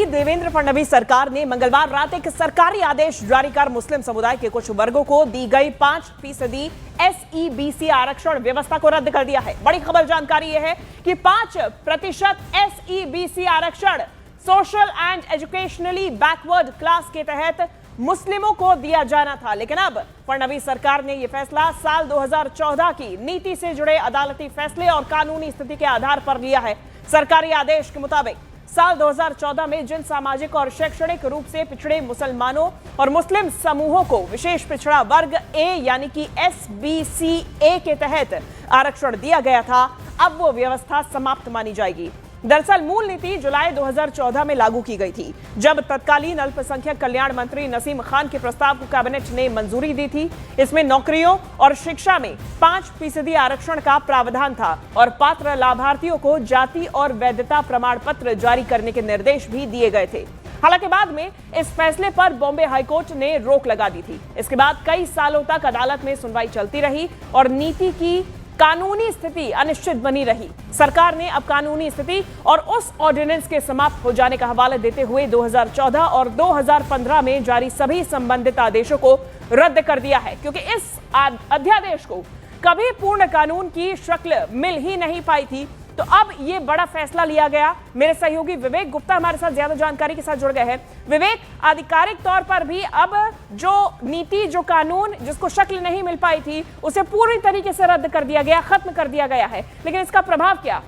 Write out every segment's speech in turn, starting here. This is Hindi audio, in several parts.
देवेंद्र फडणवीस सरकार ने मंगलवार रात एक सरकारी आदेश जारी कर मुस्लिम समुदाय के कुछ वर्गों को दी गई 5% SEBC आरक्षण व्यवस्था को रद्द कर दिया है। बड़ी खबर जानकारी यह है कि 5% SEBC आरक्षण social and educationally backward class के तहत मुस्लिमों को दिया जाना था, लेकिन अब फडणवीस सरकार ने यह फैसला साल 2014 की नीति से जुड़े अदालती फैसले और कानूनी स्थिति के आधार पर लिया है। सरकारी आदेश के मुताबिक साल 2014 में जिन सामाजिक और शैक्षणिक रूप से पिछड़े मुसलमानों और मुस्लिम समूहों को विशेष पिछड़ा वर्ग ए यानी कि SBCA के तहत आरक्षण दिया गया था, अब वो व्यवस्था समाप्त मानी जाएगी। दरअसल मूल नीति जुलाई 2014 में लागू की गई थी, जब तत्कालीन अल्पसंख्यक कल्याण मंत्री नसीम खान के प्रस्ताव को कैबिनेट ने मंजूरी दी थी। इसमें नौकरियों और शिक्षा में 5% आरक्षण का प्रावधान था और पात्र लाभार्थियों को जाति और वैधता प्रमाण पत्र जारी करने के निर्देश भी दिए गए थे। हालांकि बाद में इस फैसले पर बॉम्बे हाईकोर्ट ने रोक लगा दी थी। इसके बाद कई सालों तक अदालत में सुनवाई चलती रही और नीति की कानूनी स्थिति अनिश्चित बनी रही। सरकार ने अब कानूनी स्थिति और उस ऑर्डिनेंस के समाप्त हो जाने का हवाला देते हुए 2014 और 2015 में जारी सभी संबंधित आदेशों को रद्द कर दिया है, क्योंकि इस अध्यादेश को कभी पूर्ण कानून की शक्ल मिल ही नहीं पाई थी। तो अब ये बड़ा फैसला लिया गया। मेरे सहयोगी विवेक गुप्ता हमारे साथ ज्यादा जानकारी के साथ जुड़ गए हैं। विवेक, आधिकारिक तौर पर भी अब जो नीति, जो कानून जिसको शक्ल नहीं मिल पाई थी, उसे पूरी तरीके से रद्द कर दिया गया, खत्म कर दिया गया है, लेकिन इसका प्रभाव क्या?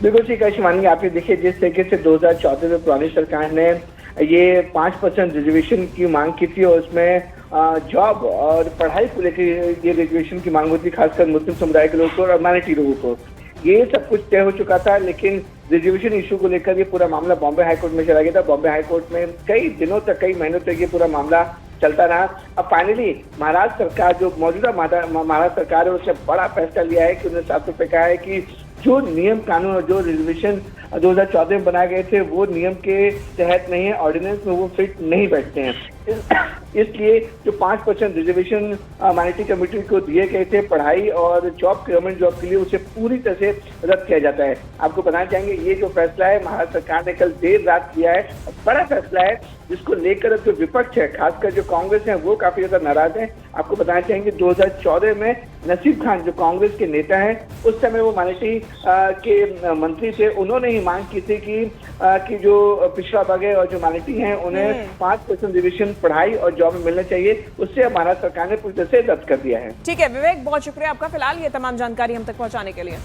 बिल्कुल ठीक है शिवानी, आप ये देखिए जिस तरीके से 2014 में पुरानी सरकार ने ये 5% रिजर्वेशन की मांग की थी और उसमें जॉब और पढ़ाई को लेकर ये रिजर्वेशन की मांग होती, खासकर मुस्लिम समुदाय के लोगों को और माइनॉरिटी लोगों को, ये सब कुछ तय हो चुका था। लेकिन रिजर्वेशन इशू को लेकर ये पूरा मामला बॉम्बे हाईकोर्ट में चला गया था। बॉम्बे हाईकोर्ट में कई दिनों तक, कई महीनों तक ये पूरा मामला चलता रहा। अब फाइनली महाराष्ट्र सरकार, जो मौजूदा महाराष्ट्र सरकार है, उसने बड़ा फैसला लिया है कि उन्होंने साफ तौर पर कहा है कि जो नियम कानून और जो रिजर्वेशन 2014 में बनाए गए थे वो नियम के तहत नहीं है, ऑर्डिनेंस में वो फिट नहीं बैठते हैं। इसलिए जो 5% रिजर्वेशन माइनॉरिटी कम्युनिटी को दिए गए थे पढ़ाई और जॉब, गवर्नमेंट जॉब के लिए, उसे पूरी तरह से रद्द किया जाता है। आपको बताना चाहेंगे ये जो फैसला है महाराष्ट्र सरकार ने कल देर रात किया है, बड़ा फैसला है जिसको लेकर जो विपक्ष है, खासकर जो कांग्रेस है, वो काफी ज्यादा नाराज है। आपको बताना चाहेंगे 2014 में नसीम खान जो कांग्रेस के नेता हैं, उस समय वो माइनॉरिटी के मंत्री थे, उन्होंने ही मांग की थी कि जो पिछड़ा वर्ग है और जो माइनॉरिटी हैं उन्हें 5% रिजर्वेशन पढ़ाई और जॉब में मिलना चाहिए। उससे महाराष्ट्र सरकार ने पूरी तरह से रद्द कर दिया है। ठीक है विवेक, बहुत शुक्रिया आपका फिलहाल ये तमाम जानकारी हम तक पहुंचाने के लिए।